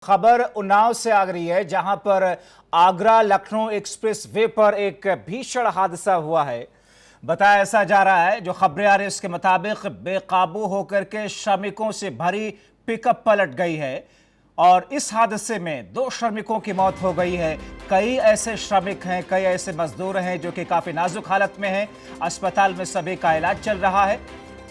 खबर उन्नाव से आ रही है, जहां पर आगरा लखनऊ एक्सप्रेस वे पर एक भीषण हादसा हुआ है। बताया ऐसा जा रहा है, जो खबरें आ रही है उसके मुताबिक बेकाबू होकर के श्रमिकों से भरी पिकअप पलट गई है और इस हादसे में 2 श्रमिकों की मौत हो गई है। कई ऐसे श्रमिक हैं, कई ऐसे मजदूर हैं जो कि काफी नाजुक हालत में हैं। अस्पताल में सभी का इलाज चल रहा है।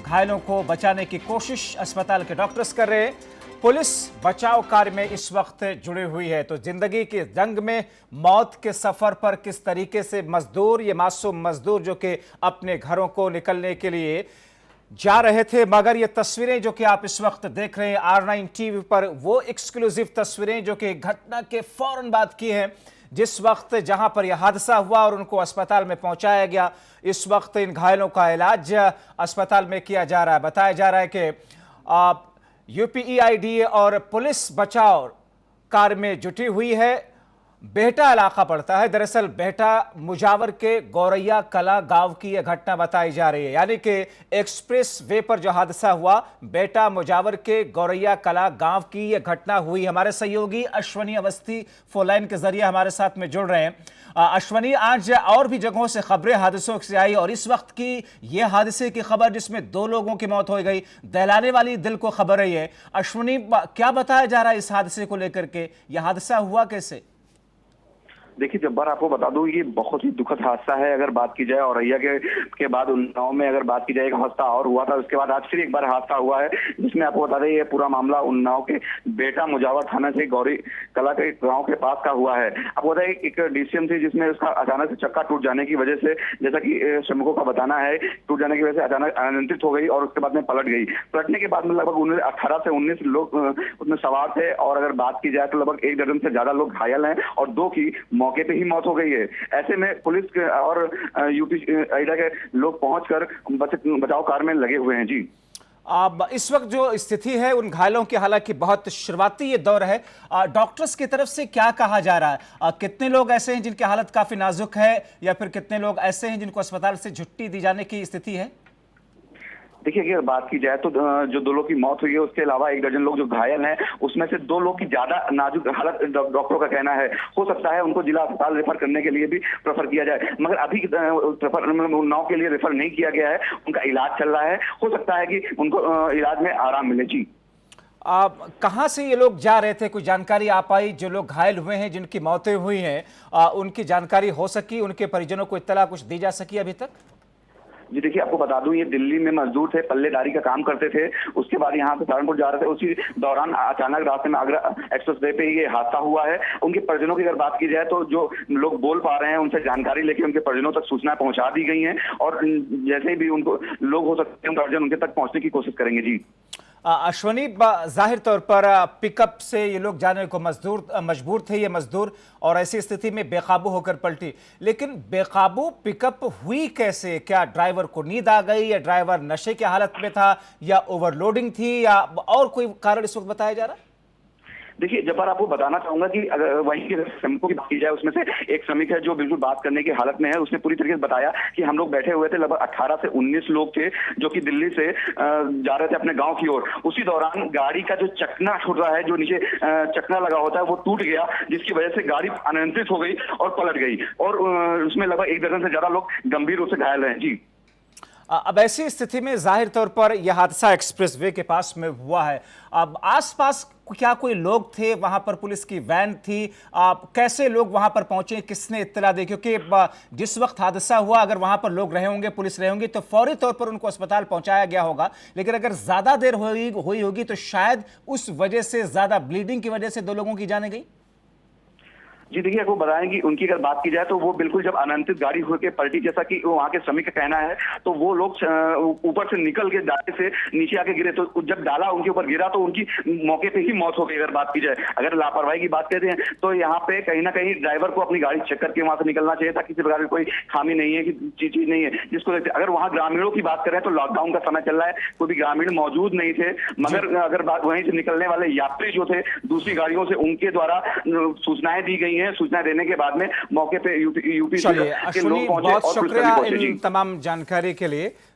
घायलों को बचाने की कोशिश अस्पताल के डॉक्टर्स कर रहे हैं। पुलिस बचाव कार्य में इस वक्त जुड़ी हुई है। तो जिंदगी के जंग में मौत के सफर पर किस तरीके से मजदूर, ये मासूम मजदूर जो कि अपने घरों को निकलने के लिए जा रहे थे, मगर ये तस्वीरें जो कि आप इस वक्त देख रहे हैं R9 टीवी पर, वो एक्सक्लूसिव तस्वीरें जो कि घटना के फौरन बाद की हैं, जिस वक्त जहां पर यह हादसा हुआ और उनको अस्पताल में पहुंचाया गया। इस वक्त इन घायलों का इलाज अस्पताल में किया जा रहा है। बताया जा रहा है कि UPEIDA और पुलिस बचाव कार्य में जुटी हुई है। बेहटा इलाका पड़ता है, दरअसल बेहटा मुजावर के गौरैया कला गांव की यह घटना बताई जा रही है। यानी कि एक्सप्रेस वे पर जो हादसा हुआ, बेहटा मुजावर के गौरैया कला गांव की यह घटना हुई। हमारे सहयोगी अश्वनी अवस्थी फोनलाइन के जरिए हमारे साथ में जुड़ रहे हैं। अश्वनी, आज और भी जगहों से खबरें हादसों से आई और इस वक्त की यह हादसे की खबर जिसमें 2 लोगों की मौत हो गई, दहलाने वाली दिल को खबर है। ये अश्वनी, क्या बताया जा रहा है इस हादसे को लेकर के? यह हादसा हुआ कैसे? देखिए जब्बार, आपको बता दूं ये बहुत ही दुखद हादसा है। अगर बात की जाए औरैया के बाद उन्नाव में अगर बात की जाए, एक हादसा और हुआ था, उसके बाद आज फिर एक बार हादसा हुआ है, जिसमें आपको बता दें ये पूरा मामला उन्नाव के बेटा मुजावर थाना से गौरी कला के गांव के पास का हुआ है। आपको बता दें एक डीसीएम थी जिसमें उसका अचानक से चक्का टूट जाने की वजह से, जैसा कि श्रमिकों का बताना है, टूट जाने की वजह से अचानक अनियंत्रित हो गई और उसके बाद में पलट गई। पलटने के बाद में लगभग 18 से 19 लोग उसमें सवार थे और अगर बात की जाए तो लगभग 1 दर्जन से ज्यादा लोग घायल हैं और 2 की मौके पे ही मौत हो गई है। ऐसे में पुलिस और UPEIDA के लोग पहुंचकर बचाव कार्य में लगे हुए हैं। जी, अब इस वक्त जो स्थिति है उन घायलों की, हालांकि बहुत शुरुआती ये दौर है, डॉक्टर्स की तरफ से क्या कहा जा रहा है? कितने लोग ऐसे हैं जिनकी हालत काफी नाजुक है, या फिर कितने लोग ऐसे हैं जिनको अस्पताल से छुट्टी दी जाने की स्थिति है? देखिए अगर बात की जाए तो जो 2 लोग की मौत हुई है, उसके अलावा 1 दर्जन लोग जो घायल हैं, उसमें से 2 लोग की ज्यादा नाजुक हालत डॉक्टरों का कहना है। हो सकता है उनको जिला अस्पताल रेफर करने के लिए भी प्रेफर किया जाए, मगर अभी उन्नाव के लिए रेफर नहीं किया गया है। उनका इलाज चल रहा है, हो सकता है कि उनको इलाज में आराम मिले। जी, कहाँ से ये लोग जा रहे थे? कुछ जानकारी आ पाई? जो लोग घायल हुए हैं, जिनकी मौतें हुई हैं, उनकी जानकारी हो सकी? उनके परिजनों को इत्तला कुछ दी जा सकी अभी तक? जी देखिए आपको बता दूं ये दिल्ली में मजदूर थे, पल्लेदारी का काम करते थे। उसके बाद यहाँ से सहारनपुर जा रहे थे, उसी दौरान अचानक रास्ते में आगरा एक्सप्रेस वे पे ये हादसा हुआ है। उनके परिजनों की अगर बात की जाए तो जो लोग बोल पा रहे हैं उनसे जानकारी लेके उनके परिजनों तक सूचना पहुंचा दी गई है और जैसे भी उनको लोग हो सकते हैं परिजन उनके तक पहुंचने की कोशिश करेंगे। जी अश्वनी, जाहिर तौर पर पिकअप से ये लोग जाने को मजबूर थे ये मजदूर, और ऐसी स्थिति में बेकाबू होकर पलटी। लेकिन बेकाबू पिकअप हुई कैसे? क्या ड्राइवर को नींद आ गई, या ड्राइवर नशे की हालत में था, या ओवरलोडिंग थी, या और कोई कारण इस वक्त बताया जा रहा है? देखिए जब्बार, आपको बताना चाहूंगा कि अगर वहीं के श्रमिकों की बात की जाए, उसमें से एक श्रमिक है जो बिल्कुल बात करने की हालत में है। उसने पूरी तरीके से बताया कि हम लोग बैठे हुए थे, लगभग 18 से 19 लोग थे जो कि दिल्ली से जा रहे थे अपने गांव की ओर। उसी दौरान गाड़ी का जो चकना छूट रहा है, जो नीचे चकना लगा होता है, वो टूट गया, जिसकी वजह से गाड़ी अनियंत्रित हो गई और पलट गई और उसमें लगभग 1 दर्जन से ज्यादा लोग गंभीर रूप से घायल हैं। जी, अब ऐसी स्थिति में जाहिर तौर पर यह हादसा एक्सप्रेसवे के पास में हुआ है। अब आसपास क्या कोई लोग थे? वहां पर पुलिस की वैन थी? कैसे लोग वहां पर पहुंचे? किसने इत्तला दी? क्योंकि जिस वक्त हादसा हुआ, अगर वहां पर लोग रहे होंगे, पुलिस रहे होंगे, तो फौरी तौर पर उनको अस्पताल पहुंचाया गया होगा। लेकिन अगर ज्यादा देर हुई होगी तो शायद उस वजह से, ज्यादा ब्लीडिंग की वजह से 2 लोगों की जाने गई। जी देखिए आपको बताएं कि उनकी अगर बात की जाए तो वो बिल्कुल जब अनियंत्रित गाड़ी होकर पलटी, जैसा कि वहाँ के श्रमिक का कहना है, तो वो लोग ऊपर से निकल के डाले से नीचे आके गिरे। तो जब डाला उनके ऊपर गिरा तो उनकी मौके पे ही मौत हो गई। अगर बात की जाए, अगर लापरवाही की बात करते हैं तो यहाँ पे कहीं ना कहीं ड्राइवर को अपनी गाड़ी चेक करके वहां से निकलना चाहिए था। किसी प्रकार की कोई खामी नहीं है, कि चीज नहीं है जिसको देखते। अगर वहाँ ग्रामीणों की बात करें तो लॉकडाउन का समय चल रहा है, कोई भी ग्रामीण मौजूद नहीं थे, मगर अगर वहीं से निकलने वाले यात्री जो थे दूसरी गाड़ियों से, उनके द्वारा सूचनाएं दी गई हैं। सूचना देने के बाद में मौके पे यूपी चलिए के लोग पहुंचे। बहुत शुक्रिया इन तमाम जानकारी के लिए।